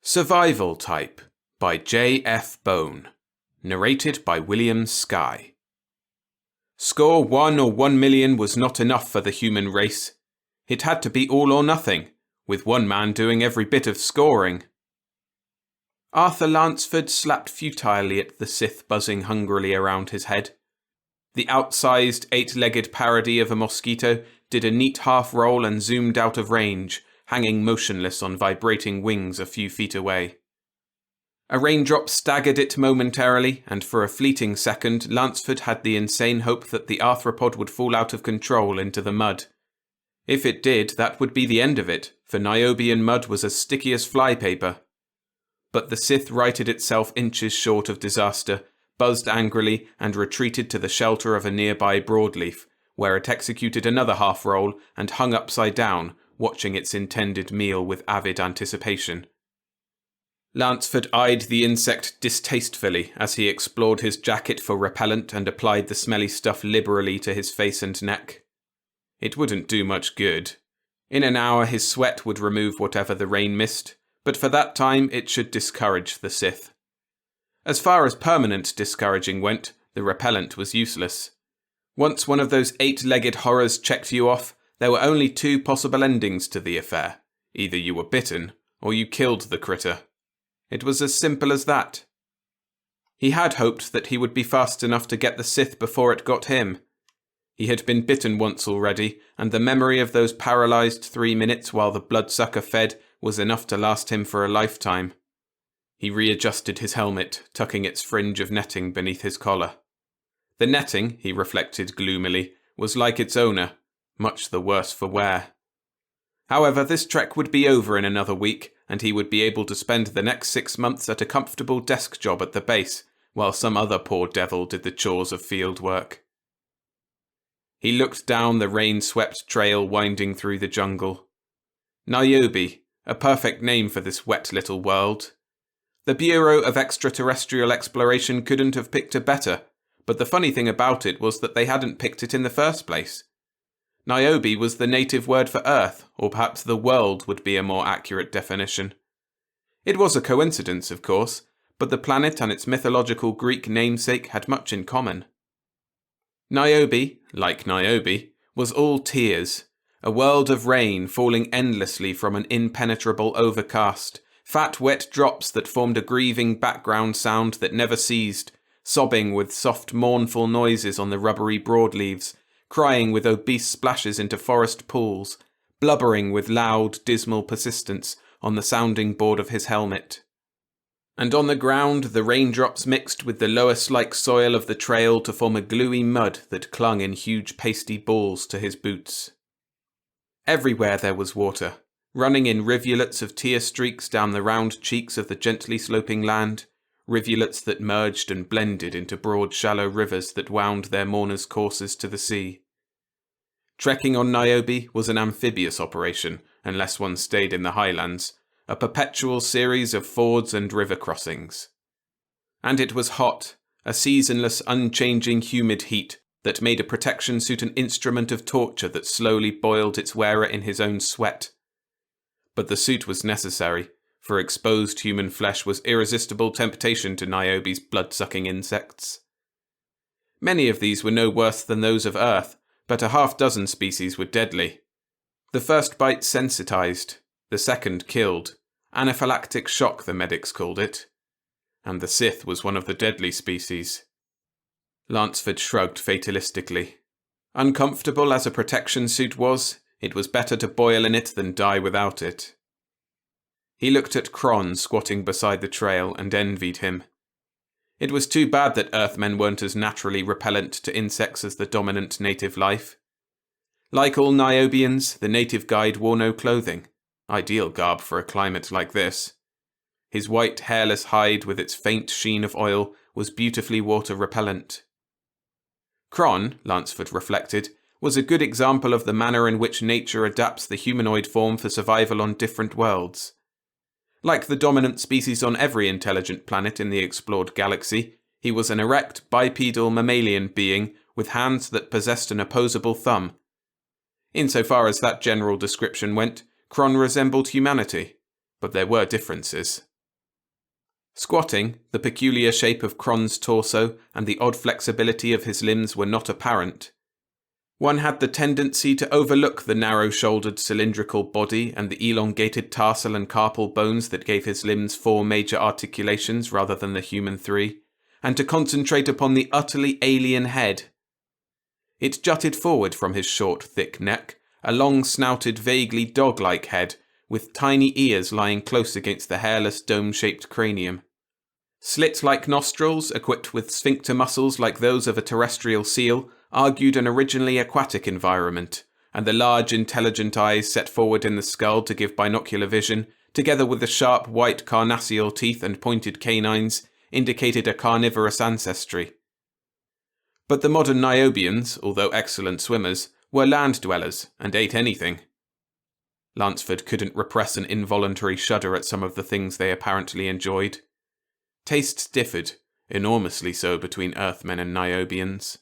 Survival Type by J.F. Bone. Narrated by William Skye. Score 1 or 1 million was not enough for the human race. It had to be all or nothing, with one man doing every bit of scoring. Arthur Lansford slapped futilely at the Sith buzzing hungrily around his head. The outsized, 8-legged parody of a mosquito did a neat half-roll and zoomed out of range, hanging motionless on vibrating wings a few feet away. A raindrop staggered it momentarily, and for a fleeting second Lansford had the insane hope that the arthropod would fall out of control into the mud. If it did, that would be the end of it, for Niobian mud was as sticky as flypaper. But the Sith righted itself inches short of disaster, buzzed angrily, and retreated to the shelter of a nearby broadleaf, where it executed another half-roll and hung upside down, watching its intended meal with avid anticipation. Lansford eyed the insect distastefully as he explored his jacket for repellent and applied the smelly stuff liberally to his face and neck. It wouldn't do much good. In an hour his sweat would remove whatever the rain missed, but for that time it should discourage the Sith. As far as permanent discouraging went, the repellent was useless. Once one of those 8-legged horrors checked you off, there were only 2 possible endings to the affair. Either you were bitten, or you killed the critter. It was as simple as that. He had hoped that he would be fast enough to get the Sith before it got him. He had been bitten once already, and the memory of those paralysed 3 minutes while the bloodsucker fed was enough to last him for a lifetime. He readjusted his helmet, tucking its fringe of netting beneath his collar. The netting, he reflected gloomily, was like its owner, much the worse for wear. However, this trek would be over in another week, and he would be able to spend the next 6 months at a comfortable desk job at the base, while some other poor devil did the chores of field work. He looked down the rain-swept trail winding through the jungle. Niobe, a perfect name for this wet little world. The Bureau of Extraterrestrial Exploration couldn't have picked a better, but the funny thing about it was that they hadn't picked it in the first place. Niobe was the native word for Earth, or perhaps the world would be a more accurate definition. It was a coincidence, of course, but the planet and its mythological Greek namesake had much in common. Niobe, like Niobe, was all tears, a world of rain falling endlessly from an impenetrable overcast, fat wet drops that formed a grieving background sound that never ceased, sobbing with soft mournful noises on the rubbery broadleaves, crying with obese splashes into forest pools, blubbering with loud, dismal persistence on the sounding board of his helmet. And on the ground the raindrops mixed with the loess-like soil of the trail to form a gluey mud that clung in huge pasty balls to his boots. Everywhere there was water, running in rivulets of tear streaks down the round cheeks of the gently sloping land, rivulets that merged and blended into broad shallow rivers that wound their mourners' courses to the sea. Trekking on Niobe was an amphibious operation, unless one stayed in the highlands, a perpetual series of fords and river crossings. And it was hot, a seasonless, unchanging humid heat that made a protection suit an instrument of torture that slowly boiled its wearer in his own sweat. But the suit was necessary, for exposed human flesh was irresistible temptation to Niobe's blood-sucking insects. Many of these were no worse than those of Earth, but a half-dozen species were deadly. The first bite sensitized, the second killed. Anaphylactic shock, the medics called it. And the Sith was one of the deadly species. Lansford shrugged fatalistically. Uncomfortable as a protection suit was, it was better to boil in it than die without it. He looked at Kron squatting beside the trail and envied him. It was too bad that Earthmen weren't as naturally repellent to insects as the dominant native life. Like all Niobians, the native guide wore no clothing, ideal garb for a climate like this. His white, hairless hide with its faint sheen of oil was beautifully water-repellent. Kron, Lansford reflected, was a good example of the manner in which nature adapts the humanoid form for survival on different worlds. Like the dominant species on every intelligent planet in the explored galaxy, he was an erect, bipedal mammalian being with hands that possessed an opposable thumb. Insofar as that general description went, Kron resembled humanity, but there were differences. Squatting, the peculiar shape of Kron's torso and the odd flexibility of his limbs were not apparent. One had the tendency to overlook the narrow-shouldered cylindrical body and the elongated tarsal and carpal bones that gave his limbs 4 major articulations rather than the human 3, and to concentrate upon the utterly alien head. It jutted forward from his short, thick neck, a long-snouted, vaguely dog-like head, with tiny ears lying close against the hairless dome-shaped cranium. Slit-like nostrils, equipped with sphincter muscles like those of a terrestrial seal, argued an originally aquatic environment, and the large, intelligent eyes set forward in the skull to give binocular vision, together with the sharp white carnassial teeth and pointed canines, indicated a carnivorous ancestry. But the modern Niobians, although excellent swimmers, were land dwellers and ate anything. Lanceford couldn't repress an involuntary shudder at some of the things they apparently enjoyed. Tastes differed, enormously so between Earthmen and Niobians.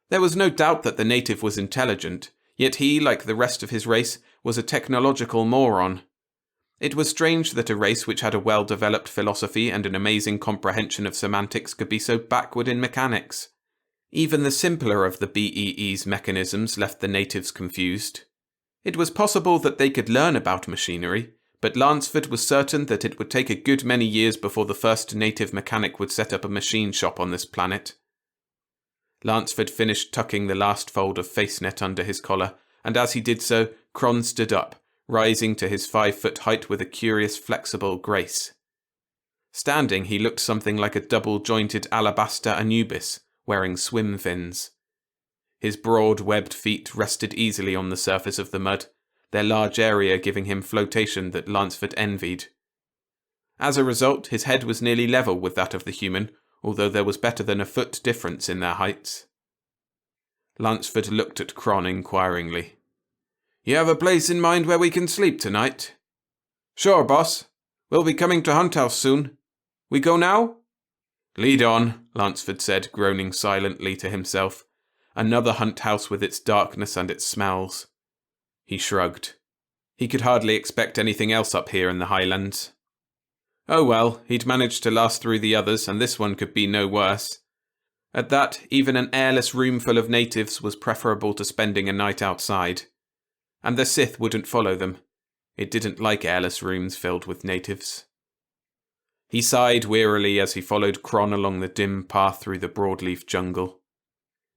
There was no doubt that the native was intelligent, yet he, like the rest of his race, was a technological moron. It was strange that a race which had a well-developed philosophy and an amazing comprehension of semantics could be so backward in mechanics. Even the simpler of the BEE's mechanisms left the natives confused. It was possible that they could learn about machinery, but Lanceford was certain that it would take a good many years before the first native mechanic would set up a machine shop on this planet. Lanceford finished tucking the last fold of face net under his collar, and as he did so, Kron stood up, rising to his 5-foot height with a curious flexible grace. Standing, he looked something like a double-jointed alabaster Anubis, wearing swim fins. His broad, webbed feet rested easily on the surface of the mud, their large area giving him flotation that Lanceford envied. As a result, his head was nearly level with that of the human, although there was better than a foot difference in their heights. Lanceford looked at Kron inquiringly. "You have a place in mind where we can sleep tonight?" "Sure, boss. We'll be coming to Hunt House soon. We go now?" "Lead on," Lanceford said, groaning silently to himself. Another Hunt House with its darkness and its smells. He shrugged. He could hardly expect anything else up here in the Highlands. Oh well, he'd managed to last through the others, and this one could be no worse. At that, even an airless room full of natives was preferable to spending a night outside. And the Sith wouldn't follow them. It didn't like airless rooms filled with natives. He sighed wearily as he followed Kron along the dim path through the broadleaf jungle.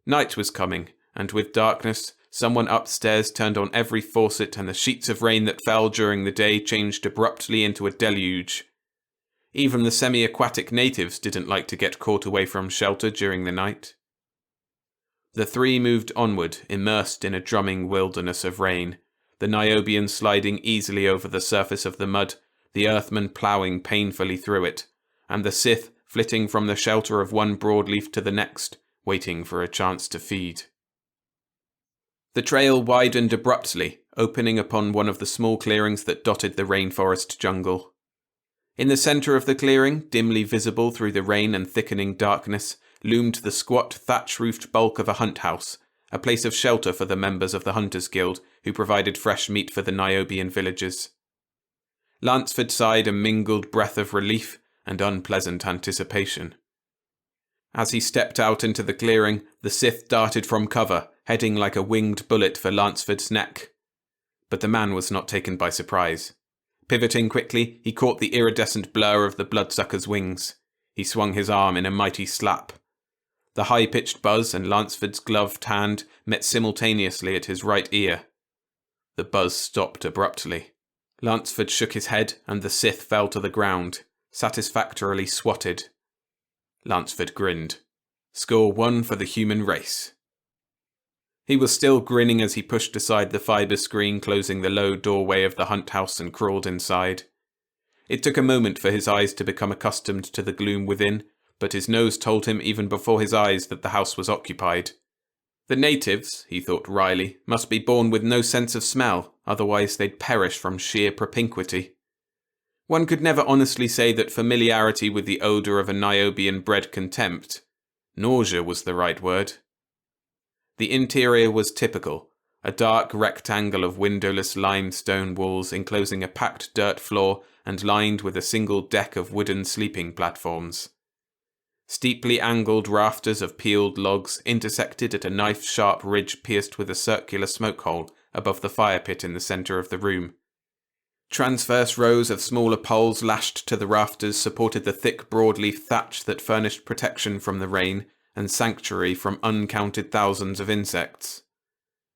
Night was coming, and with darkness, someone upstairs turned on every faucet and the sheets of rain that fell during the day changed abruptly into a deluge. Even the semi-aquatic natives didn't like to get caught away from shelter during the night. The 3 moved onward, immersed in a drumming wilderness of rain, the Niobian sliding easily over the surface of the mud, the Earthman ploughing painfully through it, and the Sith flitting from the shelter of one broadleaf to the next, waiting for a chance to feed. The trail widened abruptly, opening upon one of the small clearings that dotted the rainforest jungle. In the centre of the clearing, dimly visible through the rain and thickening darkness, loomed the squat, thatch-roofed bulk of a hunt house, a place of shelter for the members of the Hunters Guild, who provided fresh meat for the Niobian villagers. Lanceford sighed a mingled breath of relief and unpleasant anticipation. As he stepped out into the clearing, the Sith darted from cover, heading like a winged bullet for Lanceford's neck. But the man was not taken by surprise. Pivoting quickly, he caught the iridescent blur of the bloodsucker's wings. He swung his arm in a mighty slap. The high-pitched buzz and Lanceford's gloved hand met simultaneously at his right ear. The buzz stopped abruptly. Lanceford shook his head, and the Sith fell to the ground, satisfactorily swatted. Lanceford grinned. Score 1 for the human race. He was still grinning as he pushed aside the fibre screen closing the low doorway of the hunt house and crawled inside. It took a moment for his eyes to become accustomed to the gloom within, but his nose told him even before his eyes that the house was occupied. The natives, he thought wryly, must be born with no sense of smell, otherwise they'd perish from sheer propinquity. One could never honestly say that familiarity with the odour of a Niobian bred contempt. Nausea was the right word. The interior was typical, a dark rectangle of windowless limestone walls enclosing a packed dirt floor and lined with a single deck of wooden sleeping platforms. Steeply angled rafters of peeled logs intersected at a knife-sharp ridge pierced with a circular smoke hole above the fire pit in the centre of the room. Transverse rows of smaller poles lashed to the rafters supported the thick broadleaf thatch that furnished protection from the rain and sanctuary from uncounted thousands of insects.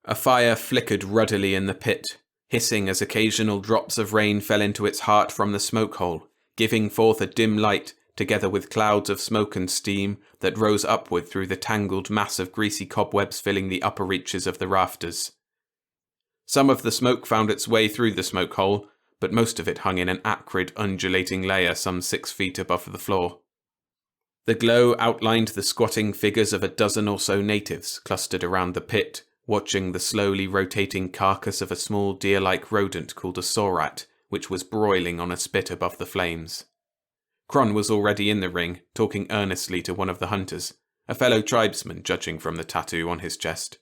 A fire flickered ruddily in the pit, hissing as occasional drops of rain fell into its heart from the smoke hole, giving forth a dim light together with clouds of smoke and steam that rose upward through the tangled mass of greasy cobwebs filling the upper reaches of the rafters. Some of the smoke found its way through the smoke hole, but most of it hung in an acrid, undulating layer some 6 feet above the floor. The glow outlined the squatting figures of a dozen or so natives clustered around the pit, watching the slowly rotating carcass of a small deer-like rodent called a saurat, which was broiling on a spit above the flames. Kron was already in the ring, talking earnestly to one of the hunters, a fellow tribesman judging from the tattoo on his chest.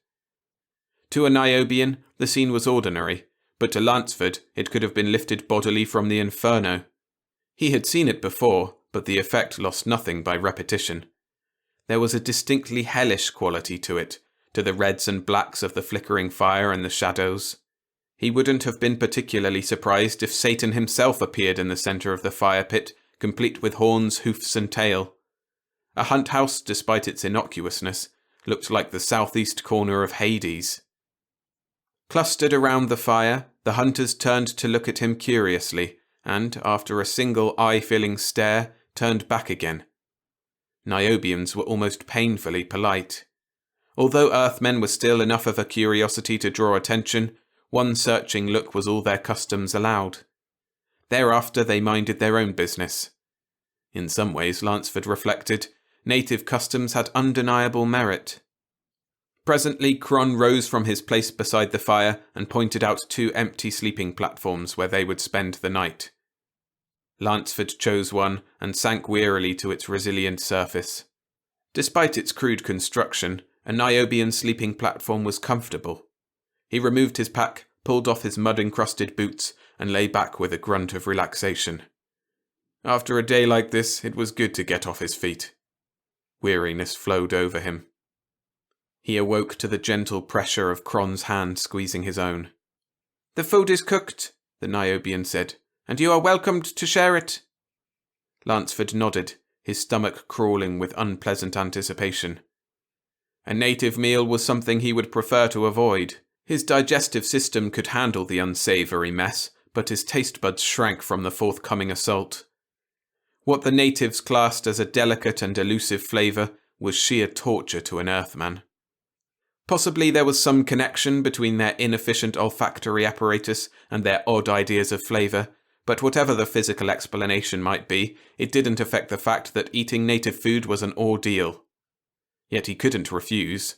To a Niobian, the scene was ordinary, but to Lansford it could have been lifted bodily from the inferno. He had seen it before, but the effect lost nothing by repetition. There was a distinctly hellish quality to it, to the reds and blacks of the flickering fire and the shadows. He wouldn't have been particularly surprised if Satan himself appeared in the centre of the fire pit, complete with horns, hoofs and tail. A hunt house, despite its innocuousness, looked like the southeast corner of Hades. Clustered around the fire, the hunters turned to look at him curiously, and, after a single eye-filling stare, turned back again. Niobians were almost painfully polite. Although Earthmen were still enough of a curiosity to draw attention, one searching look was all their customs allowed. Thereafter they minded their own business. In some ways, Lansford reflected, native customs had undeniable merit. Presently, Kron rose from his place beside the fire and pointed out 2 empty sleeping platforms where they would spend the night. Lansford chose one and sank wearily to its resilient surface. Despite its crude construction, a Niobian sleeping platform was comfortable. He removed his pack, pulled off his mud-encrusted boots, and lay back with a grunt of relaxation. After a day like this, it was good to get off his feet. Weariness flowed over him. He awoke to the gentle pressure of Kron's hand squeezing his own. "The food is cooked," the Niobian said, "and you are welcomed to share it." Lansford nodded, his stomach crawling with unpleasant anticipation. A native meal was something he would prefer to avoid. His digestive system could handle the unsavoury mess, but his taste buds shrank from the forthcoming assault. What the natives classed as a delicate and elusive flavour was sheer torture to an Earthman. Possibly there was some connection between their inefficient olfactory apparatus and their odd ideas of flavour, but whatever the physical explanation might be, it didn't affect the fact that eating native food was an ordeal. Yet he couldn't refuse.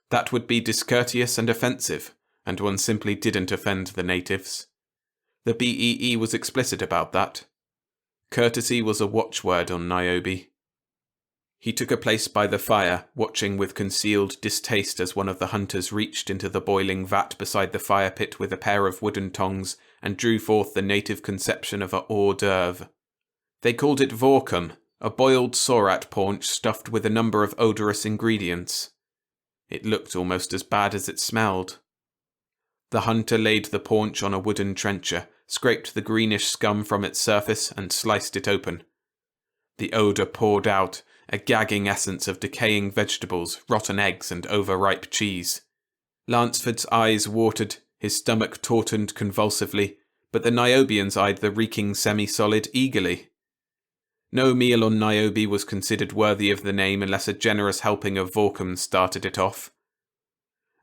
That would be discourteous and offensive, and one simply didn't offend the natives. The BEE was explicit about that. Courtesy was a watchword on Niobe. He took a place by the fire, watching with concealed distaste as one of the hunters reached into the boiling vat beside the fire pit with a pair of wooden tongs and drew forth the native conception of a hors d'oeuvre. They called it vorkum, a boiled saurat paunch stuffed with a number of odorous ingredients. It looked almost as bad as it smelled. The hunter laid the paunch on a wooden trencher, scraped the greenish scum from its surface and sliced it open. The odour poured out, a gagging essence of decaying vegetables, rotten eggs and overripe cheese. Lansford's eyes watered, his stomach tautened convulsively, but the Niobians eyed the reeking semi-solid eagerly. No meal on Niobe was considered worthy of the name unless a generous helping of vorkum started it off.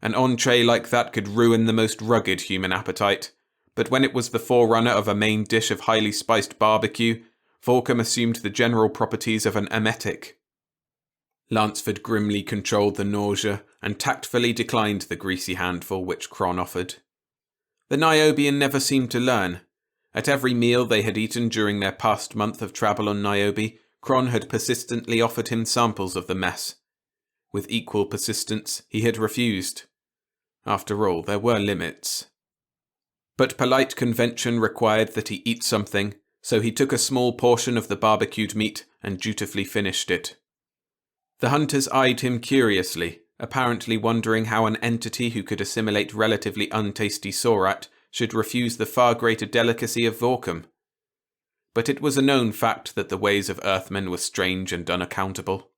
An entree like that could ruin the most rugged human appetite, but when it was the forerunner of a main dish of highly spiced barbecue, vorkum assumed the general properties of an emetic. Lansford grimly controlled the nausea and tactfully declined the greasy handful which Kron offered. The Niobian never seemed to learn. At every meal they had eaten during their past month of travel on Niobe, Kron had persistently offered him samples of the mess. With equal persistence, he had refused. After all, there were limits. But polite convention required that he eat something, so he took a small portion of the barbecued meat and dutifully finished it. The hunters eyed him curiously, apparently wondering how an entity who could assimilate relatively untasty saurat should refuse the far greater delicacy of Vorkum. But it was a known fact that the ways of Earthmen were strange and unaccountable.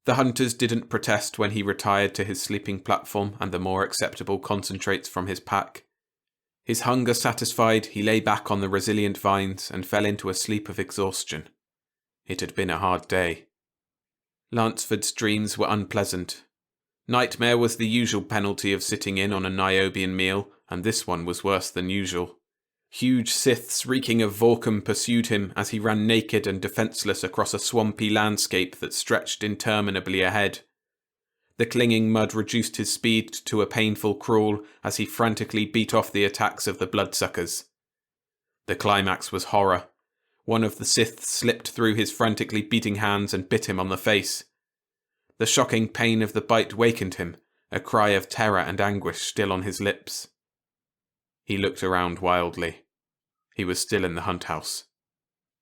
The hunters didn't protest when he retired to his sleeping platform and the more acceptable concentrates from his pack. His hunger satisfied, he lay back on the resilient vines and fell into a sleep of exhaustion. It had been a hard day. Lanceford's dreams were unpleasant. Nightmare was the usual penalty of sitting in on a Niobian meal, and this one was worse than usual. Huge Siths reeking of Vorkum pursued him as he ran naked and defenceless across a swampy landscape that stretched interminably ahead. The clinging mud reduced his speed to a painful crawl as he frantically beat off the attacks of the bloodsuckers. The climax was horror. One of the Siths slipped through his frantically beating hands and bit him on the face. The shocking pain of the bite wakened him, a cry of terror and anguish still on his lips. He looked around wildly. He was still in the hunt house.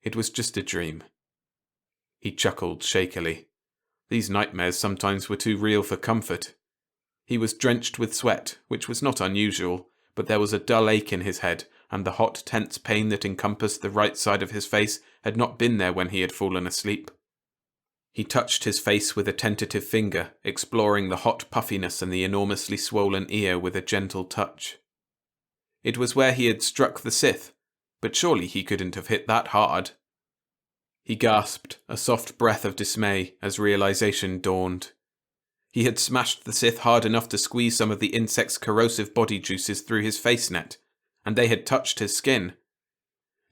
It was just a dream. He chuckled shakily. These nightmares sometimes were too real for comfort. He was drenched with sweat, which was not unusual, but there was a dull ache in his head, and the hot, tense pain that encompassed the right side of his face had not been there when he had fallen asleep. He touched his face with a tentative finger, exploring the hot puffiness and the enormously swollen ear with a gentle touch. It was where he had struck the Sith, but surely he couldn't have hit that hard. He gasped, a soft breath of dismay, as realization dawned. He had smashed the Sith hard enough to squeeze some of the insect's corrosive body juices through his face net, and they had touched his skin.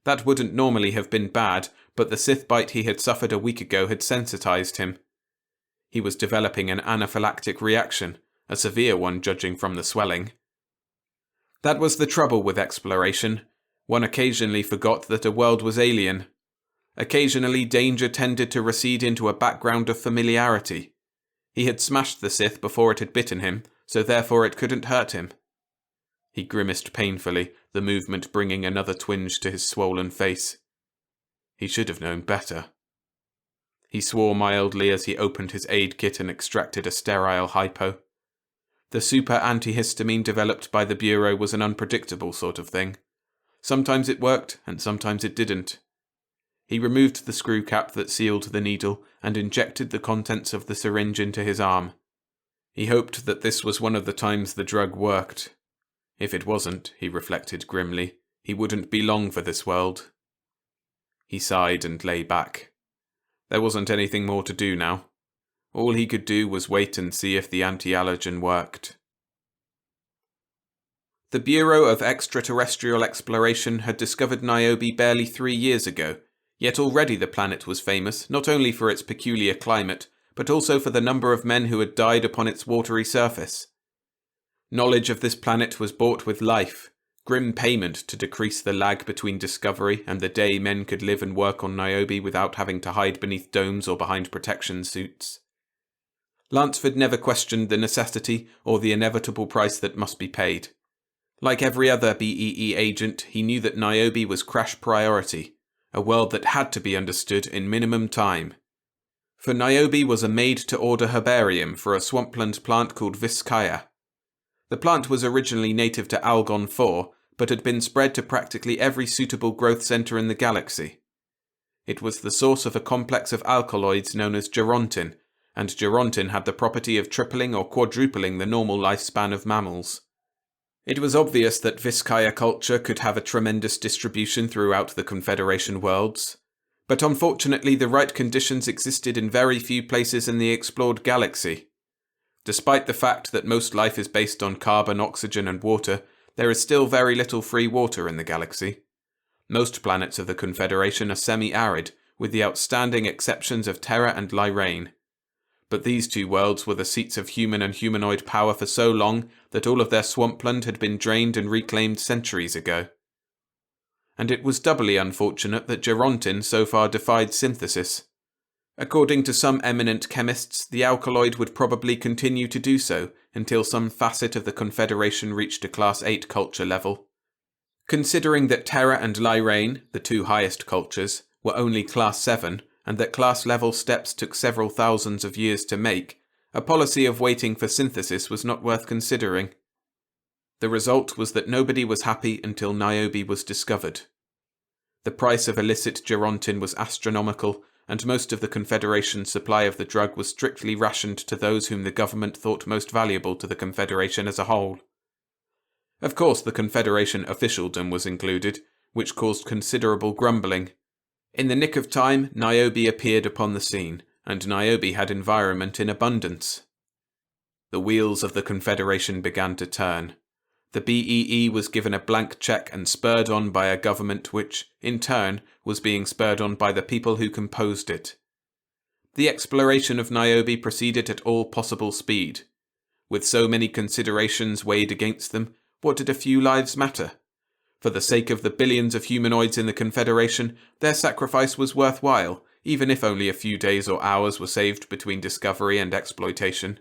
That wouldn't normally have been bad, but the Sith bite he had suffered a week ago had sensitized him. He was developing an anaphylactic reaction, a severe one judging from the swelling. That was the trouble with exploration. One occasionally forgot that a world was alien. Occasionally danger tended to recede into a background of familiarity. He had smashed the Sith before it had bitten him, so therefore it couldn't hurt him. He grimaced painfully, the movement bringing another twinge to his swollen face. He should have known better. He swore mildly as he opened his aid kit and extracted a sterile hypo. The super antihistamine developed by the Bureau was an unpredictable sort of thing. Sometimes it worked, and sometimes it didn't. He removed the screw cap that sealed the needle and injected the contents of the syringe into his arm. He hoped that this was one of the times the drug worked. If it wasn't, he reflected grimly, he wouldn't be long for this world. He sighed and lay back. There wasn't anything more to do now. All he could do was wait and see if the anti-allergen worked. The Bureau of Extraterrestrial Exploration had discovered Niobe barely 3 years ago, yet already the planet was famous not only for its peculiar climate, but also for the number of men who had died upon its watery surface. Knowledge of this planet was bought with life, grim payment to decrease the lag between discovery and the day men could live and work on Niobe without having to hide beneath domes or behind protection suits. Lanceford never questioned the necessity or the inevitable price that must be paid. Like every other BEE agent, he knew that Niobe was crash priority, a world that had to be understood in minimum time. For Niobe was a made-to-order herbarium for a swampland plant called Vizcaya. The plant was originally native to Algon 4, but had been spread to practically every suitable growth center in the galaxy. It was the source of a complex of alkaloids known as gerontin, and gerontin had the property of tripling or quadrupling the normal lifespan of mammals. It was obvious that Vizcaya culture could have a tremendous distribution throughout the Confederation worlds, but unfortunately the right conditions existed in very few places in the explored galaxy. Despite the fact that most life is based on carbon, oxygen and water, there is still very little free water in the galaxy. Most planets of the Confederation are semi-arid, with the outstanding exceptions of Terra and Lyrane. But these two worlds were the seats of human and humanoid power for so long that all of their swampland had been drained and reclaimed centuries ago. And it was doubly unfortunate that gerontin so far defied synthesis. According to some eminent chemists, the alkaloid would probably continue to do so, until some facet of the Confederation reached a Class 8 culture level. Considering that Terra and Lyrain, the two highest cultures, were only Class 7, and that class level steps took several thousands of years to make, a policy of waiting for synthesis was not worth considering. The result was that nobody was happy until Niobe was discovered. The price of illicit gerontin was astronomical, and most of the Confederation's supply of the drug was strictly rationed to those whom the government thought most valuable to the Confederation as a whole. Of course, the Confederation officialdom was included, which caused considerable grumbling. In the nick of time, Niobe appeared upon the scene, and Niobe had environment in abundance. The wheels of the Confederation began to turn. The BEE was given a blank check and spurred on by a government which, in turn, was being spurred on by the people who composed it. The exploration of Niobe proceeded at all possible speed. With so many considerations weighed against them, what did a few lives matter? For the sake of the billions of humanoids in the Confederation, their sacrifice was worthwhile, even if only a few days or hours were saved between discovery and exploitation.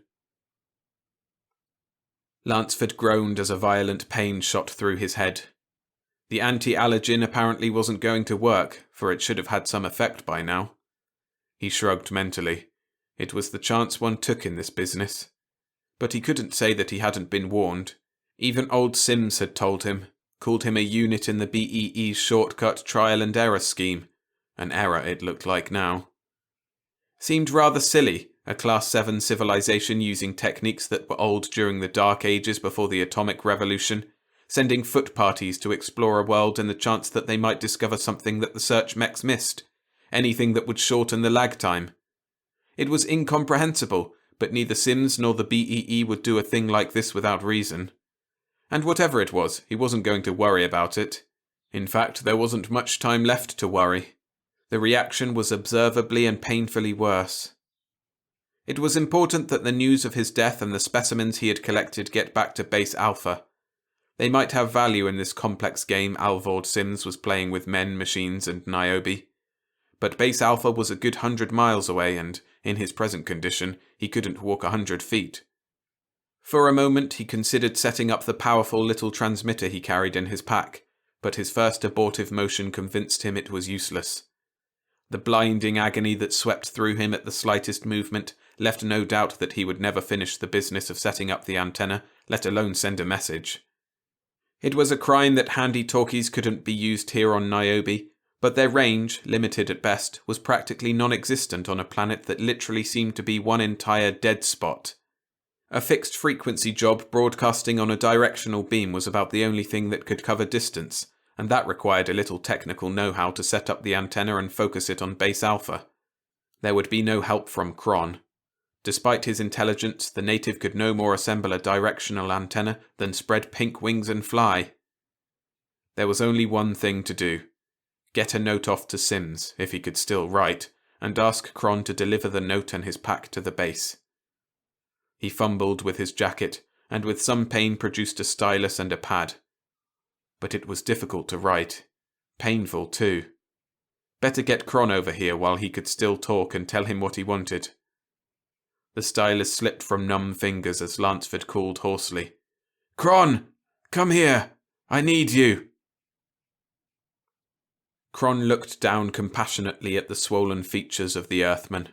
Lansford groaned as a violent pain shot through his head. The anti-allergen apparently wasn't going to work, for it should have had some effect by now. He shrugged mentally. It was the chance one took in this business. But he couldn't say that he hadn't been warned. Even old Sims had told him, called him a unit in the BEE's shortcut trial and error scheme. An error it looked like now. Seemed rather silly, a Class 7 civilization using techniques that were old during the Dark Ages before the Atomic Revolution, sending foot parties to explore a world in the chance that they might discover something that the search mechs missed, anything that would shorten the lag time. It was incomprehensible, but neither Sims nor the BEE would do a thing like this without reason. And whatever it was, he wasn't going to worry about it. In fact, there wasn't much time left to worry. The reaction was observably and painfully worse. It was important that the news of his death and the specimens he had collected get back to Base Alpha. They might have value in this complex game Alvord Sims was playing with men, machines, and Niobe. But Base Alpha was a good 100 miles away, and, in his present condition, he couldn't walk 100 feet. For a moment he considered setting up the powerful little transmitter he carried in his pack, but his first abortive motion convinced him it was useless. The blinding agony that swept through him at the slightest movement left no doubt that he would never finish the business of setting up the antenna, let alone send a message. It was a crime that handy-talkies couldn't be used here on Niobe, but their range, limited at best, was practically non-existent on a planet that literally seemed to be one entire dead spot. A fixed-frequency job broadcasting on a directional beam was about the only thing that could cover distance, and that required a little technical know-how to set up the antenna and focus it on Base Alpha. There would be no help from Kron. Despite his intelligence, the native could no more assemble a directional antenna than spread pink wings and fly. There was only one thing to do. Get a note off to Sims, if he could still write, and ask Kron to deliver the note and his pack to the base. He fumbled with his jacket, and with some pain produced a stylus and a pad. But it was difficult to write. Painful, too. Better get Kron over here while he could still talk and tell him what he wanted. The stylus slipped from numb fingers as Lansford called hoarsely, "Kron! Come here! I need you!" Kron looked down compassionately at the swollen features of the Earthman.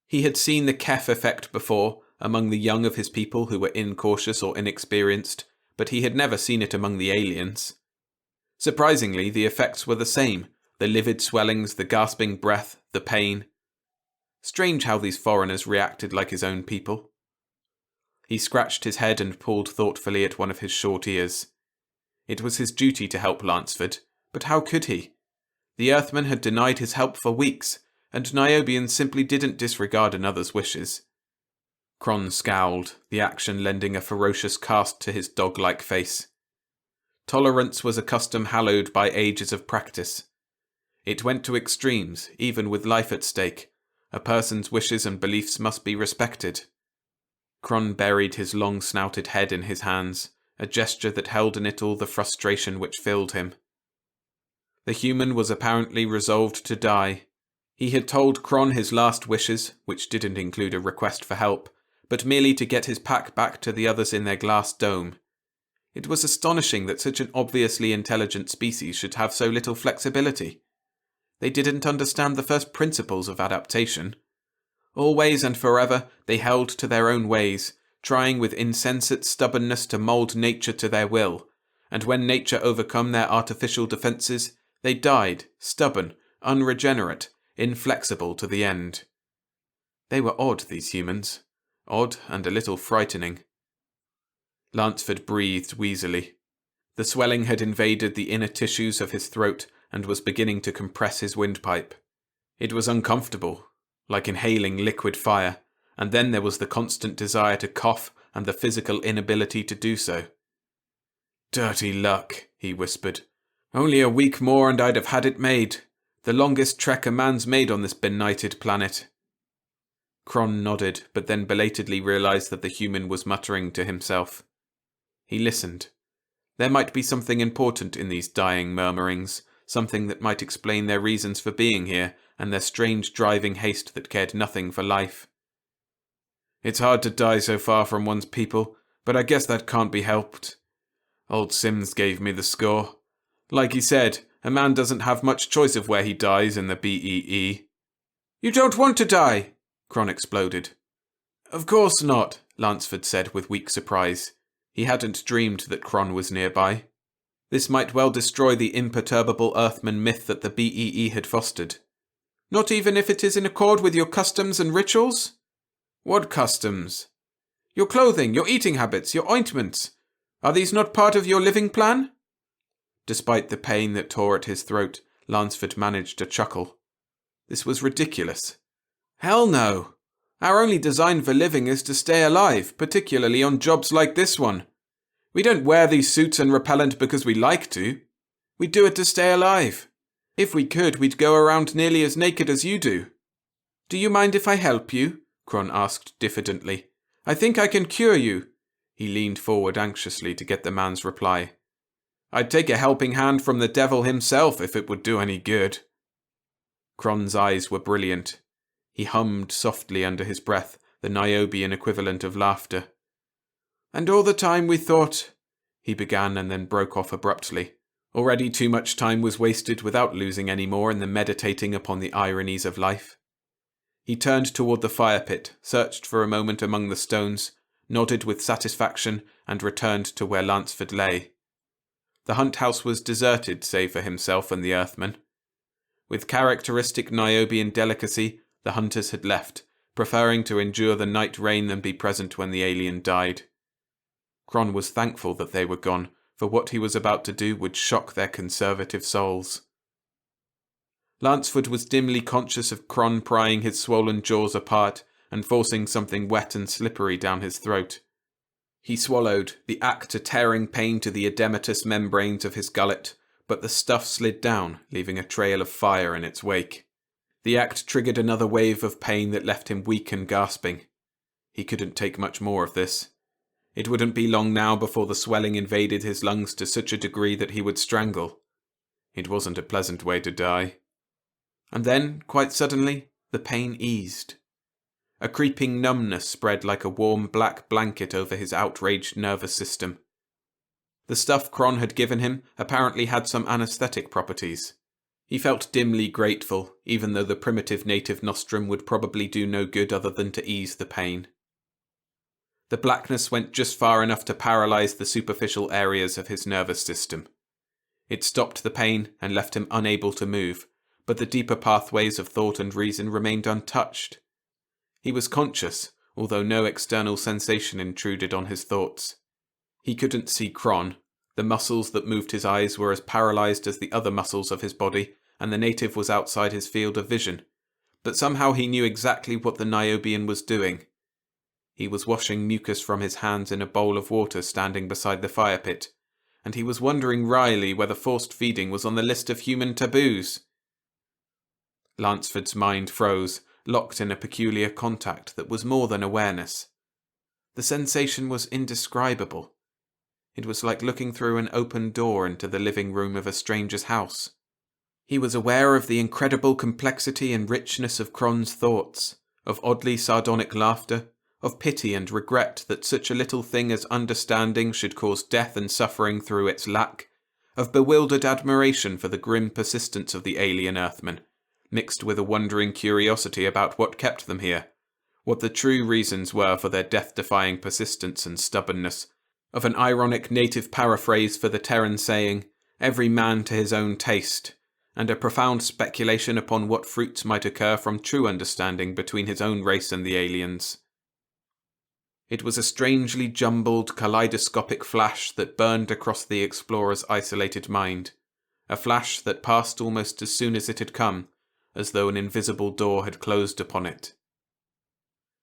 He had seen the Kef effect before, among the young of his people who were incautious or inexperienced, but he had never seen it among the aliens. Surprisingly, the effects were the same, the livid swellings, the gasping breath, the pain. Strange how these foreigners reacted like his own people. He scratched his head and pulled thoughtfully at one of his short ears. It was his duty to help Lansford, but how could he? The Earthman had denied his help for weeks, and Niobeans simply didn't disregard another's wishes. Kron scowled, the action lending a ferocious cast to his dog-like face. Tolerance was a custom hallowed by ages of practice. It went to extremes, even with life at stake. A person's wishes and beliefs must be respected. Kron buried his long-snouted head in his hands, a gesture that held in it all the frustration which filled him. The human was apparently resolved to die. He had told Kron his last wishes, which didn't include a request for help, but merely to get his pack back to the others in their glass dome. It was astonishing that such an obviously intelligent species should have so little flexibility. They didn't understand the first principles of adaptation. Always and forever they held to their own ways, trying with insensate stubbornness to mould nature to their will, and when nature overcome their artificial defences, they died, stubborn, unregenerate, inflexible to the end. They were odd, these humans. Odd and a little frightening. Lansford breathed wheezily. The swelling had invaded the inner tissues of his throat and was beginning to compress his windpipe. It was uncomfortable, like inhaling liquid fire, and then there was the constant desire to cough and the physical inability to do so. "Dirty luck," he whispered. "Only a week more and I'd have had it made. The longest trek a man's made on this benighted planet." Cron nodded, but then belatedly realized that the human was muttering to himself. He listened. There might be something important in these dying murmurings, something that might explain their reasons for being here and their strange driving haste that cared nothing for life. "It's hard to die so far from one's people, but I guess that can't be helped. Old Sims gave me the score. Like he said, a man doesn't have much choice of where he dies in the BEE. "You don't want to die!" Cron exploded. "Of course not," Lansford said with weak surprise. He hadn't dreamed that Cron was nearby. This might well destroy the imperturbable Earthman myth that the BEE had fostered. "Not even if it is in accord with your customs and rituals?" "What customs?" "Your clothing, your eating habits, your ointments. Are these not part of your living plan?" Despite the pain that tore at his throat, Lansford managed to chuckle. This was ridiculous. "Hell no! Our only design for living is to stay alive, particularly on jobs like this one. We don't wear these suits and repellent because we like to. We do it to stay alive. If we could, we'd go around nearly as naked as you do." "Do you mind if I help you?" Cron asked diffidently. "I think I can cure you." He leaned forward anxiously to get the man's reply. "I'd take a helping hand from the devil himself if it would do any good." Cron's eyes were brilliant. He hummed softly under his breath, the Niobian equivalent of laughter. "And all the time we thought—" he began and then broke off abruptly. Already too much time was wasted without losing any more in the meditating upon the ironies of life. He turned toward the fire pit, searched for a moment among the stones, nodded with satisfaction, and returned to where Lansford lay. The hunt house was deserted save for himself and the Earthman. With characteristic Niobian delicacy, the hunters had left, preferring to endure the night rain than be present when the alien died. Cron was thankful that they were gone, for what he was about to do would shock their conservative souls. Lansford was dimly conscious of Cron prying his swollen jaws apart and forcing something wet and slippery down his throat. He swallowed, the act a tearing pain to the edematous membranes of his gullet, but the stuff slid down, leaving a trail of fire in its wake. The act triggered another wave of pain that left him weak and gasping. He couldn't take much more of this. It wouldn't be long now before the swelling invaded his lungs to such a degree that he would strangle. It wasn't a pleasant way to die. And then, quite suddenly, the pain eased. A creeping numbness spread like a warm black blanket over his outraged nervous system. The stuff Cron had given him apparently had some anesthetic properties. He felt dimly grateful, even though the primitive native nostrum would probably do no good other than to ease the pain. The blackness went just far enough to paralyze the superficial areas of his nervous system. It stopped the pain and left him unable to move, but the deeper pathways of thought and reason remained untouched. He was conscious, although no external sensation intruded on his thoughts. He couldn't see Cron. The muscles that moved his eyes were as paralyzed as the other muscles of his body, and the native was outside his field of vision. But somehow he knew exactly what the Niobian was doing. He was washing mucus from his hands in a bowl of water standing beside the fire pit, and he was wondering wryly whether forced feeding was on the list of human taboos. Lansford's mind froze, locked in a peculiar contact that was more than awareness. The sensation was indescribable. It was like looking through an open door into the living room of a stranger's house. He was aware of the incredible complexity and richness of Cron's thoughts, of oddly sardonic laughter, of pity and regret that such a little thing as understanding should cause death and suffering through its lack, of bewildered admiration for the grim persistence of the alien Earthmen, mixed with a wondering curiosity about what kept them here, what the true reasons were for their death-defying persistence and stubbornness, of an ironic native paraphrase for the Terran saying, "Every man to his own taste," and a profound speculation upon what fruits might occur from true understanding between his own race and the aliens. It was a strangely jumbled, kaleidoscopic flash that burned across the explorer's isolated mind, a flash that passed almost as soon as it had come, as though an invisible door had closed upon it.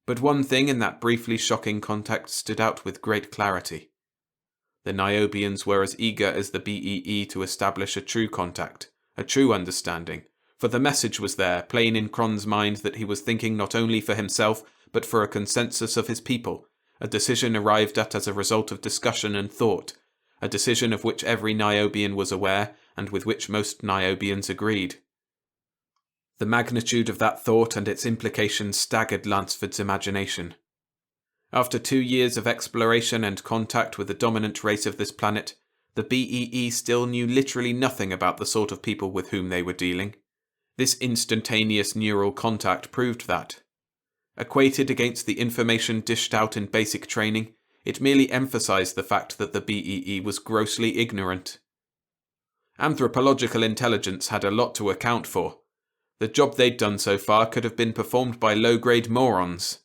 But one thing in that briefly shocking contact stood out with great clarity. The Niobians were as eager as the BEE to establish a true contact, a true understanding, for the message was there, plain in Kron's mind that he was thinking not only for himself, but for a consensus of his people, a decision arrived at as a result of discussion and thought, a decision of which every Niobian was aware, and with which most Niobians agreed. The magnitude of that thought and its implications staggered Lansford's imagination. After 2 years of exploration and contact with the dominant race of this planet, the BEE still knew literally nothing about the sort of people with whom they were dealing. This instantaneous neural contact proved that. Equated against the information dished out in basic training, it merely emphasized the fact that the BEE was grossly ignorant. Anthropological intelligence had a lot to account for. The job they'd done so far could have been performed by low-grade morons.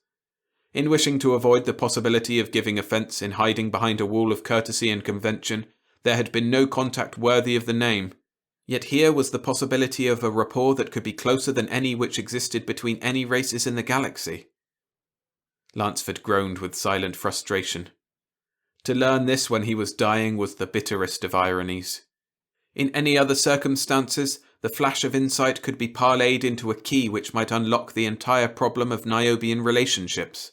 In wishing to avoid the possibility of giving offence in hiding behind a wall of courtesy and convention, there had been no contact worthy of the name. Yet here was the possibility of a rapport that could be closer than any which existed between any races in the galaxy. Lansford groaned with silent frustration. To learn this when he was dying was the bitterest of ironies. In any other circumstances, the flash of insight could be parlayed into a key which might unlock the entire problem of Niobian relationships.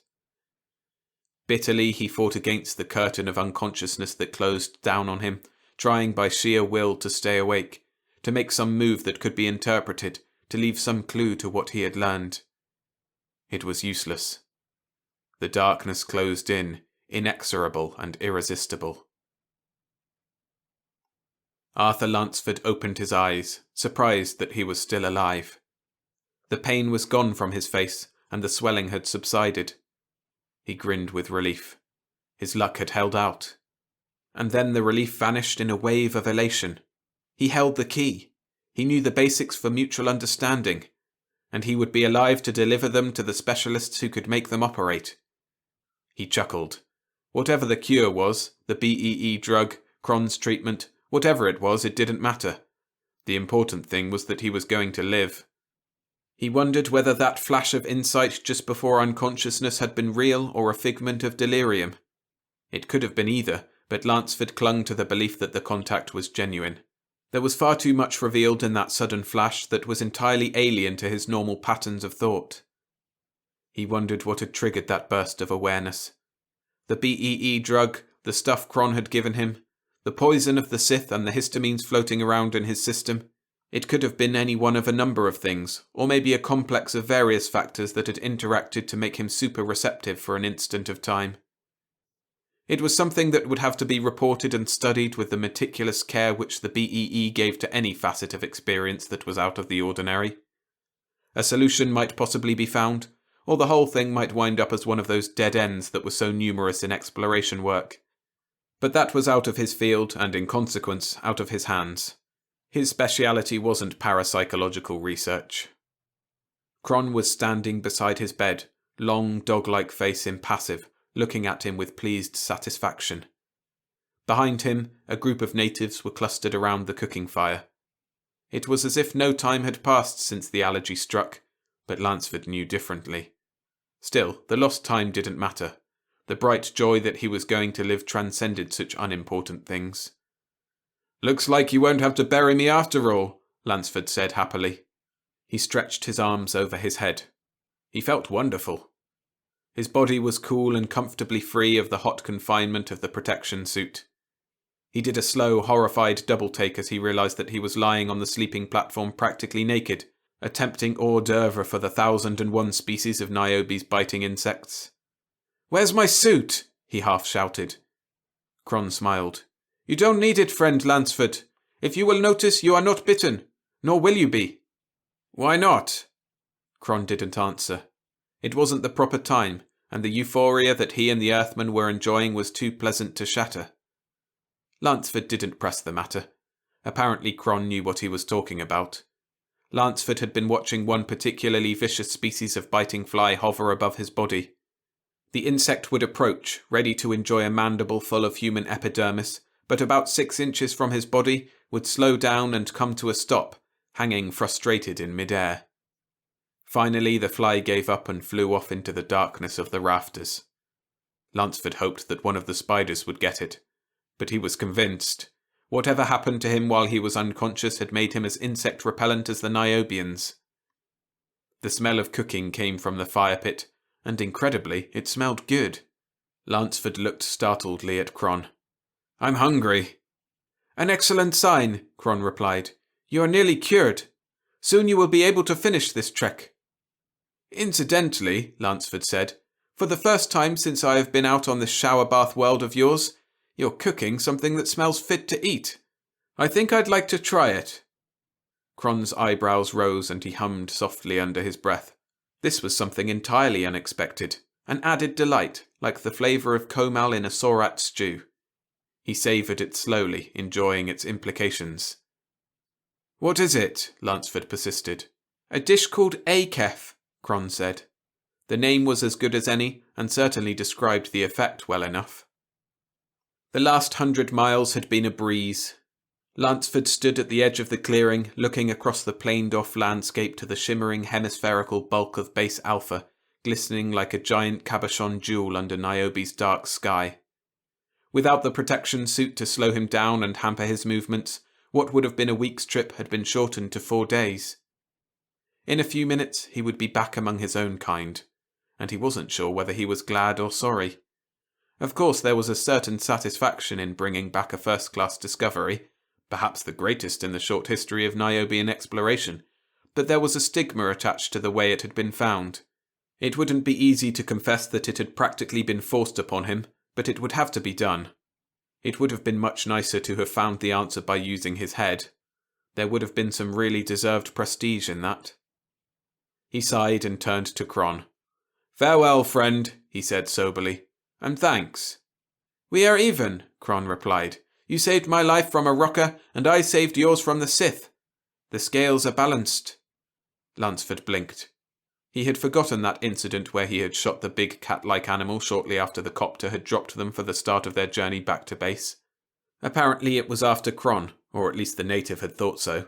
Bitterly he fought against the curtain of unconsciousness that closed down on him, trying by sheer will to stay awake, to make some move that could be interpreted, to leave some clue to what he had learned. It was useless. The darkness closed in, inexorable and irresistible. Arthur Lansford opened his eyes, surprised that he was still alive. The pain was gone from his face, and the swelling had subsided. He grinned with relief. His luck had held out. And then the relief vanished in a wave of elation. He held the key. He knew the basics for mutual understanding, and he would be alive to deliver them to the specialists who could make them operate. He chuckled. Whatever the cure was, the BEE drug, Kron's treatment, whatever it was, it didn't matter. The important thing was that he was going to live. He wondered whether that flash of insight just before unconsciousness had been real or a figment of delirium. It could have been either, but Lansford clung to the belief that the contact was genuine. There was far too much revealed in that sudden flash that was entirely alien to his normal patterns of thought. He wondered what had triggered that burst of awareness. The BEE drug, the stuff Kron had given him, the poison of the Sith and the histamines floating around in his system. It could have been any one of a number of things, or maybe a complex of various factors that had interacted to make him super receptive for an instant of time. It was something that would have to be reported and studied with the meticulous care which the BEE gave to any facet of experience that was out of the ordinary. A solution might possibly be found, or the whole thing might wind up as one of those dead ends that were so numerous in exploration work. But that was out of his field, and in consequence, out of his hands. His speciality wasn't parapsychological research. Kron was standing beside his bed, long dog-like face impassive, looking at him with pleased satisfaction. Behind him, a group of natives were clustered around the cooking fire. It was as if no time had passed since the allergy struck, but Lansford knew differently. Still, the lost time didn't matter. The bright joy that he was going to live transcended such unimportant things. "Looks like you won't have to bury me after all," Lansford said happily. He stretched his arms over his head. He felt wonderful. His body was cool and comfortably free of the hot confinement of the protection suit. He did a slow, horrified double-take as he realized that he was lying on the sleeping platform practically naked, a tempting hors d'oeuvre for the 1,001 species of Niobes biting insects. Where's my suit? He half shouted. Cron smiled. You don't need it, friend Lansford. If you will notice, you are not bitten, nor will you be. Why not? Cron didn't answer. It wasn't the proper time, and the euphoria that he and the Earthman were enjoying was too pleasant to shatter. Lansford didn't press the matter. Apparently Cron knew what he was talking about. Lansford had been watching one particularly vicious species of biting fly hover above his body. The insect would approach, ready to enjoy a mandible full of human epidermis, but about 6 inches from his body would slow down and come to a stop, hanging frustrated in midair. Finally, the fly gave up and flew off into the darkness of the rafters. Lansford hoped that one of the spiders would get it, but he was convinced. Whatever happened to him while he was unconscious had made him as insect-repellent as the Niobians. The smell of cooking came from the fire pit, and incredibly, it smelled good. Lansford looked startledly at Cron. I'm hungry. An excellent sign, Cron replied. You are nearly cured. Soon you will be able to finish this trek. Incidentally, Lansford said, for the first time since I have been out on this shower bath world of yours, you're cooking something that smells fit to eat. I think I'd like to try it. Cron's eyebrows rose and he hummed softly under his breath. This was something entirely unexpected, an added delight, like the flavour of komal in a sorat stew. He savoured it slowly, enjoying its implications. What is it? Lansford persisted. A dish called akef, Cron said. The name was as good as any, and certainly described the effect well enough. The last 100 miles had been a breeze. Lansford stood at the edge of the clearing, looking across the planed-off landscape to the shimmering hemispherical bulk of Base Alpha, glistening like a giant cabochon jewel under Niobe's dark sky. Without the protection suit to slow him down and hamper his movements, what would have been a week's trip had been shortened to 4 days. In a few minutes he would be back among his own kind, and he wasn't sure whether he was glad or sorry. Of course there was a certain satisfaction in bringing back a first-class discovery, perhaps the greatest in the short history of Niobean exploration, but there was a stigma attached to the way it had been found. It wouldn't be easy to confess that it had practically been forced upon him, but it would have to be done. It would have been much nicer to have found the answer by using his head. There would have been some really deserved prestige in that. He sighed and turned to Cron. Farewell, friend, he said soberly, and thanks. We are even, Cron replied. You saved my life from a rocker, and I saved yours from the Sith. The scales are balanced. Lansford blinked. He had forgotten that incident where he had shot the big cat-like animal shortly after the copter had dropped them for the start of their journey back to base. Apparently it was after Cron, or at least the native had thought so.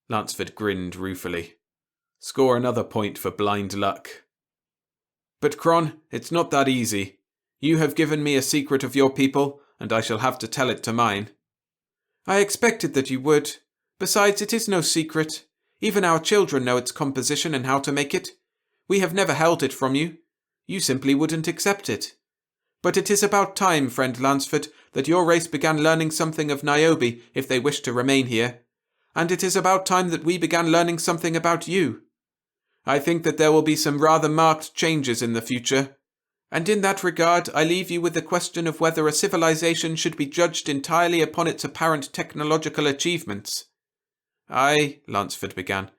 Lansford grinned ruefully. Score another point for blind luck. But Cron, it's not that easy. You have given me a secret of your people, and I shall have to tell it to mine. I expected that you would. Besides, it is no secret. Even our children know its composition and how to make it. We have never held it from you. You simply wouldn't accept it. But it is about time, friend Lansford, that your race began learning something of Niobe if they wish to remain here. And it is about time that we began learning something about you. I think that there will be some rather marked changes in the future. And in that regard, I leave you with the question of whether a civilization should be judged entirely upon its apparent technological achievements. Aye, Lansford began.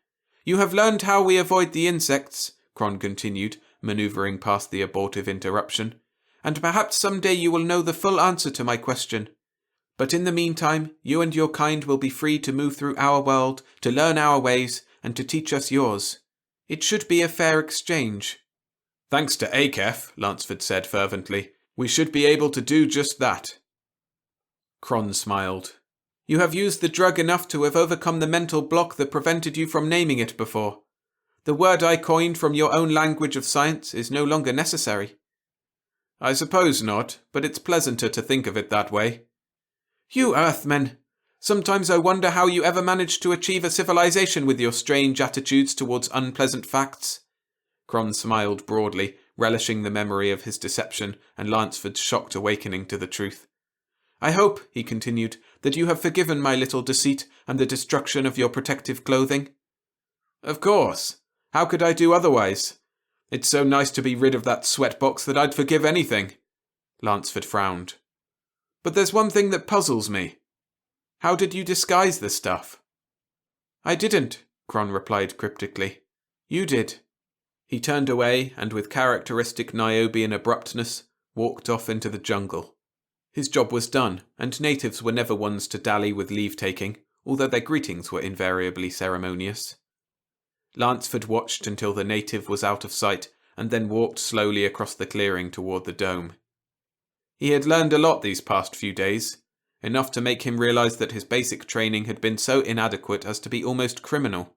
You have learned how we avoid the insects, Cron continued, manoeuvring past the abortive interruption, and perhaps some day you will know the full answer to my question. But in the meantime, you and your kind will be free to move through our world, to learn our ways, and to teach us yours. It should be a fair exchange. Thanks to akef, Lansford said fervently, we should be able to do just that. Cron smiled. You have used the drug enough to have overcome the mental block that prevented you from naming it before. The word I coined from your own language of science is no longer necessary. I suppose not, but it's pleasanter to think of it that way. You Earthmen! Sometimes I wonder how you ever managed to achieve a civilization with your strange attitudes towards unpleasant facts. Cron smiled broadly, relishing the memory of his deception and Lansford's shocked awakening to the truth. I hope, he continued, that you have forgiven my little deceit and the destruction of your protective clothing. Of course. How could I do otherwise? It's so nice to be rid of that sweatbox that I'd forgive anything. Lansford frowned. But there's one thing that puzzles me. How did you disguise the stuff? I didn't, Cron replied cryptically. You did. He turned away and with characteristic Niobian abruptness walked off into the jungle. His job was done, and natives were never ones to dally with leave-taking, although their greetings were invariably ceremonious. Lansford watched until the native was out of sight and then walked slowly across the clearing toward the dome. He had learned a lot these past few days, enough to make him realize that his basic training had been so inadequate as to be almost criminal.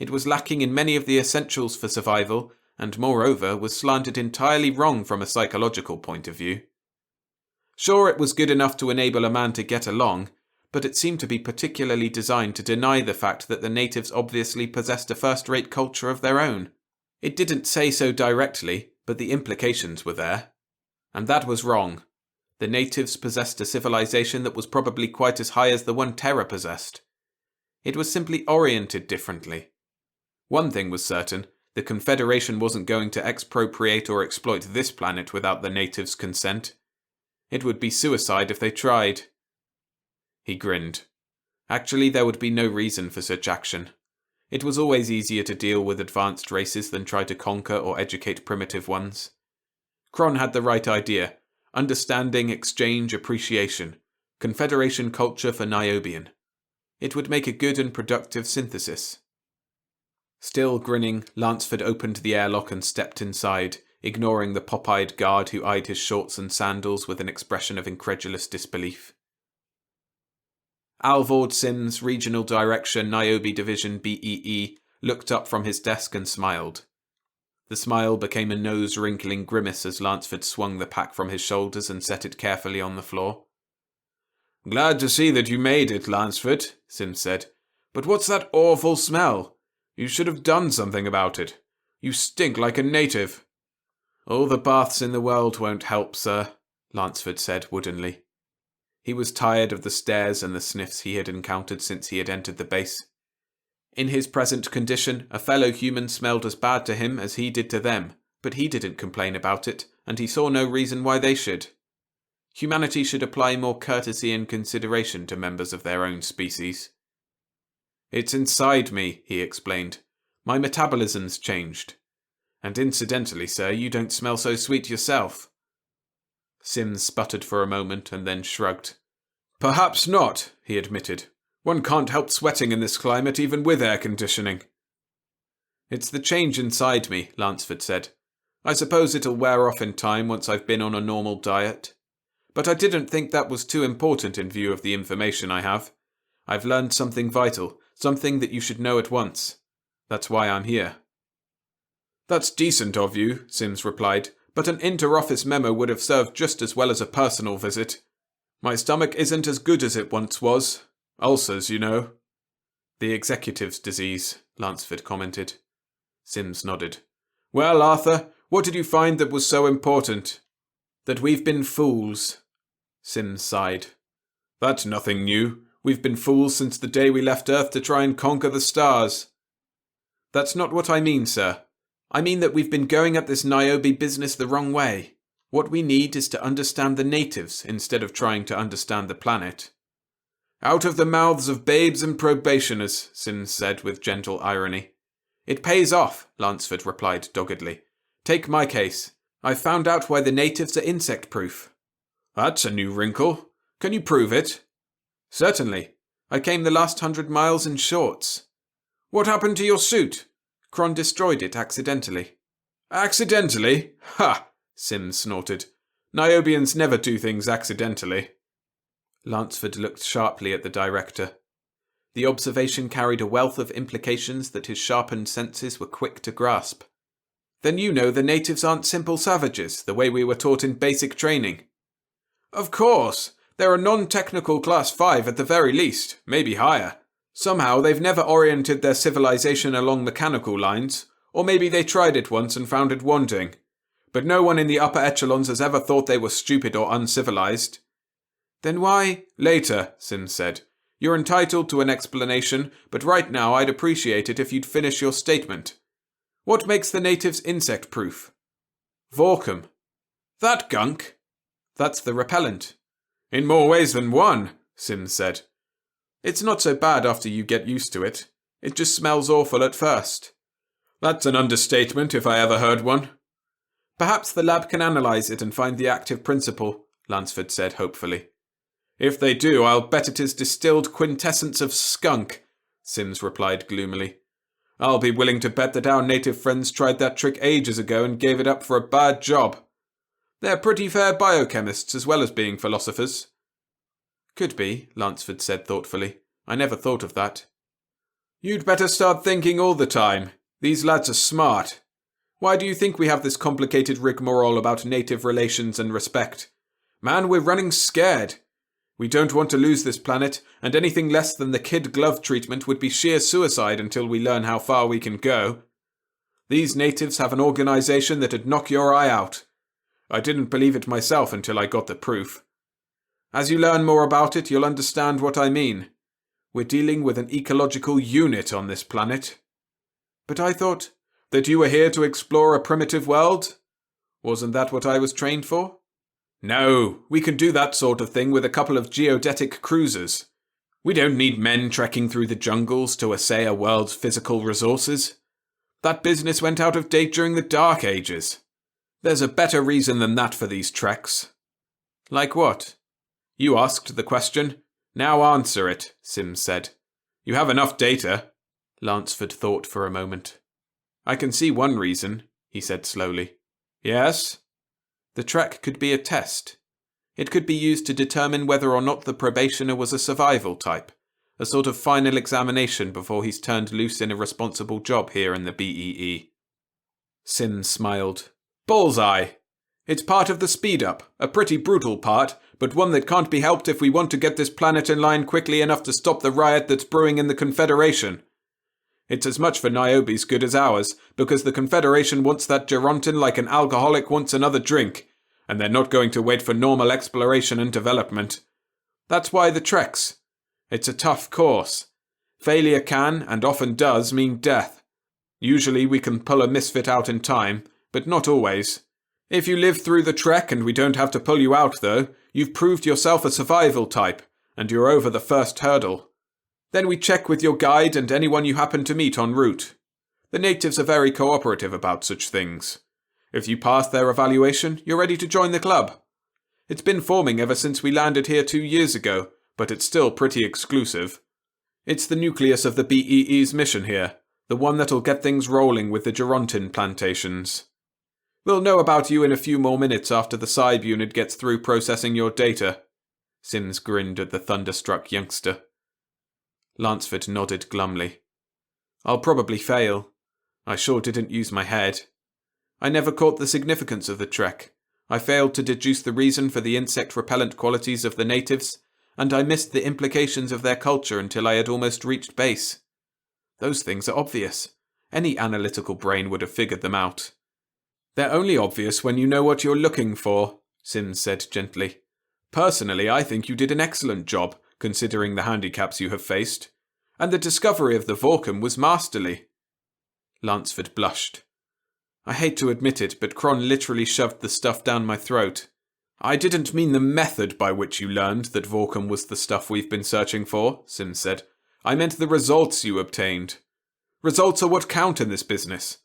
It was lacking in many of the essentials for survival, and moreover was slanted entirely wrong from a psychological point of view. Sure, it was good enough to enable a man to get along, but it seemed to be particularly designed to deny the fact that the natives obviously possessed a first-rate culture of their own. It didn't say so directly, but the implications were there. And that was wrong. The natives possessed a civilization that was probably quite as high as the one Terra possessed. It was simply oriented differently. One thing was certain, the Confederation wasn't going to expropriate or exploit this planet without the natives' consent. It would be suicide if they tried. He grinned. Actually, there would be no reason for such action. It was always easier to deal with advanced races than try to conquer or educate primitive ones. Cron had the right idea. Understanding, exchange, appreciation. Confederation culture for Niobian. It would make a good and productive synthesis. Still grinning, Lansford opened the airlock and stepped inside, ignoring the pop-eyed guard who eyed his shorts and sandals with an expression of incredulous disbelief. Alvord Sims, Regional Director, Niobe Division BEE, looked up from his desk and smiled. The smile became a nose-wrinkling grimace as Lansford swung the pack from his shoulders and set it carefully on the floor. Glad to see that you made it, Lansford, Sims said. But what's that awful smell? You should have done something about it. You stink like a native. All the baths in the world won't help, sir, Lansford said woodenly. He was tired of the stares and the sniffs he had encountered since he had entered the base. In his present condition, a fellow human smelled as bad to him as he did to them, but he didn't complain about it, and he saw no reason why they should. Humanity should apply more courtesy and consideration to members of their own species. It's inside me, he explained. My metabolism's changed. And incidentally, sir, you don't smell so sweet yourself. Sims sputtered for a moment and then shrugged. Perhaps not, he admitted. One can't help sweating in this climate even with air conditioning. It's the change inside me, Lansford said. I suppose it'll wear off in time once I've been on a normal diet. But I didn't think that was too important in view of the information I have. I've learned something vital, something that you should know at once. That's why I'm here. That's decent of you, Sims replied, but an inter-office memo would have served just as well as a personal visit. My stomach isn't as good as it once was. Ulcers, you know. The executive's disease, Lansford commented. Sims nodded. Well, Arthur, what did you find that was so important? That we've been fools. Sims sighed. That's nothing new. We've been fools since the day we left Earth to try and conquer the stars. That's not what I mean, sir. I mean that we've been going at this Niobe business the wrong way. What we need is to understand the natives instead of trying to understand the planet. Out of the mouths of babes and probationers, Sims said with gentle irony. It pays off, Lansford replied doggedly. Take my case. I've found out why the natives are insect-proof. That's a new wrinkle. Can you prove it? Certainly. I came the last 100 miles in shorts. What happened to your suit? Cron destroyed it accidentally. Accidentally? Ha! Sims snorted. Niobians never do things accidentally. Lansford looked sharply at the director. The observation carried a wealth of implications that his sharpened senses were quick to grasp. Then you know the natives aren't simple savages, the way we were taught in basic training. Of course. They're a non-technical class 5 at the very least, maybe higher. Somehow they've never oriented their civilization along mechanical lines, or maybe they tried it once and found it wanting. But no one in the upper echelons has ever thought they were stupid or uncivilized. Then why? Later, Sims said. You're entitled to an explanation, but right now I'd appreciate it if you'd finish your statement. What makes the natives insect-proof? Vorkum. That gunk? That's the repellent. In more ways than one, Sims said. It's not so bad after you get used to it. It just smells awful at first. That's an understatement if I ever heard one. Perhaps the lab can analyse it and find the active principle, Lansford said hopefully. If they do, I'll bet it is distilled quintessence of skunk, Sims replied gloomily. I'll be willing to bet that our native friends tried that trick ages ago and gave it up for a bad job. They're pretty fair biochemists as well as being philosophers. Could be, Lansford said thoughtfully. I never thought of that. You'd better start thinking all the time. These lads are smart. Why do you think we have this complicated rigmarole about native relations and respect? Man, we're running scared. We don't want to lose this planet, and anything less than the kid glove treatment would be sheer suicide until we learn how far we can go. These natives have an organization that'd knock your eye out. I didn't believe it myself until I got the proof. As you learn more about it, you'll understand what I mean. We're dealing with an ecological unit on this planet. But I thought that you were here to explore a primitive world? Wasn't that what I was trained for? No, we can do that sort of thing with a couple of geodetic cruisers. We don't need men trekking through the jungles to assay a world's physical resources. That business went out of date during the Dark Ages. There's a better reason than that for these treks. Like what? You asked the question. Now answer it, Sims said. You have enough data. Lansford thought for a moment. I can see one reason, he said slowly. Yes? The trek could be a test. It could be used to determine whether or not the probationer was a survival type, a sort of final examination before he's turned loose in a responsible job here in the BEE. Sims smiled. Bullseye! It's part of the speed-up, a pretty brutal part, but one that can't be helped if we want to get this planet in line quickly enough to stop the riot that's brewing in the Confederation. It's as much for Niobe's good as ours, because the Confederation wants that Gerontin like an alcoholic wants another drink, and they're not going to wait for normal exploration and development. That's why the treks. It's a tough course. Failure can, and often does, mean death. Usually we can pull a misfit out in time, but not always. If you live through the trek and we don't have to pull you out, though, you've proved yourself a survival type, and you're over the first hurdle. Then we check with your guide and anyone you happen to meet en route. The natives are very cooperative about such things. If you pass their evaluation, you're ready to join the club. It's been forming ever since we landed here 2 years ago, but it's still pretty exclusive. It's the nucleus of the BEE's mission here, the one that'll get things rolling with the Gerontin plantations. We'll know about you in a few more minutes after the Cyb unit gets through processing your data. Sims grinned at the thunderstruck youngster. Lansford nodded glumly. I'll probably fail. I sure didn't use my head. I never caught the significance of the trek. I failed to deduce the reason for the insect-repellent qualities of the natives, and I missed the implications of their culture until I had almost reached base. Those things are obvious. Any analytical brain would have figured them out. They're only obvious when you know what you're looking for, Sims said gently. Personally, I think you did an excellent job, considering the handicaps you have faced, and the discovery of the Vorkum was masterly. Lansford blushed. I hate to admit it, but Kron literally shoved the stuff down my throat. I didn't mean the method by which you learned that Vorkum was the stuff we've been searching for, Sims said. I meant the results you obtained. Results are what count in this business.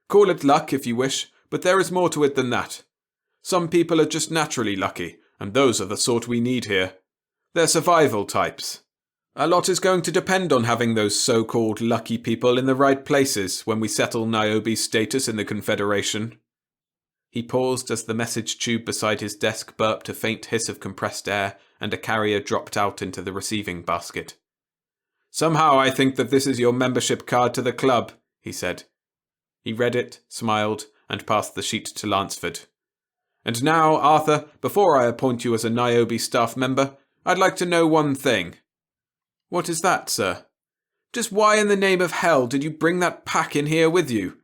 Call it luck if you wish, but there is more to it than that. Some people are just naturally lucky, and those are the sort we need here. They're survival types. A lot is going to depend on having those so-called lucky people in the right places when we settle Niobe's status in the Confederation. He paused as the message tube beside his desk burped a faint hiss of compressed air and a carrier dropped out into the receiving basket. Somehow I think that this is your membership card to the club, he said. He read it, smiled, and passed the sheet to Lansford. And now, Arthur, before I appoint you as a Niobe staff member, I'd like to know one thing. What is that, sir? Just why in the name of hell did you bring that pack in here with you?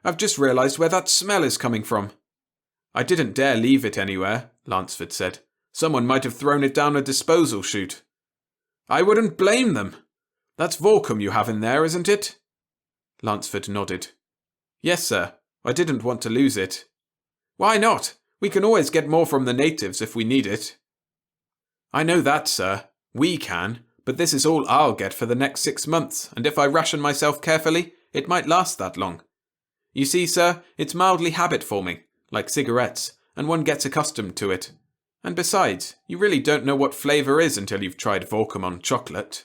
I've just realised where that smell is coming from. I didn't dare leave it anywhere, Lansford said. Someone might have thrown it down a disposal chute. I wouldn't blame them. That's Vorkum you have in there, isn't it? Lansford nodded. Yes, sir. I didn't want to lose it. Why not? We can always get more from the natives if we need it. I know that, sir. We can, but this is all I'll get for the next 6 months, and if I ration myself carefully, it might last that long. You see, sir, it's mildly habit-forming, like cigarettes, and one gets accustomed to it. And besides, you really don't know what flavour is until you've tried Volcomon chocolate.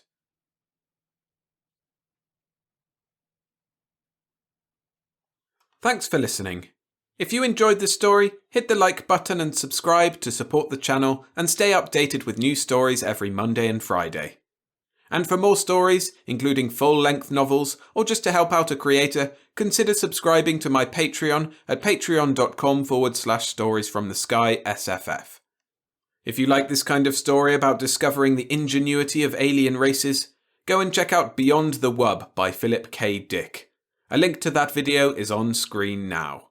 Thanks for listening. If you enjoyed the story, hit the like button and subscribe to support the channel and stay updated with new stories every Monday and Friday. And for more stories, including full-length novels, or just to help out a creator, consider subscribing to my Patreon at patreon.com/storiesfromthesky_SFF. If you like this kind of story about discovering the ingenuity of alien races, go and check out Beyond the Wub by Philip K. Dick. A link to that video is on screen now.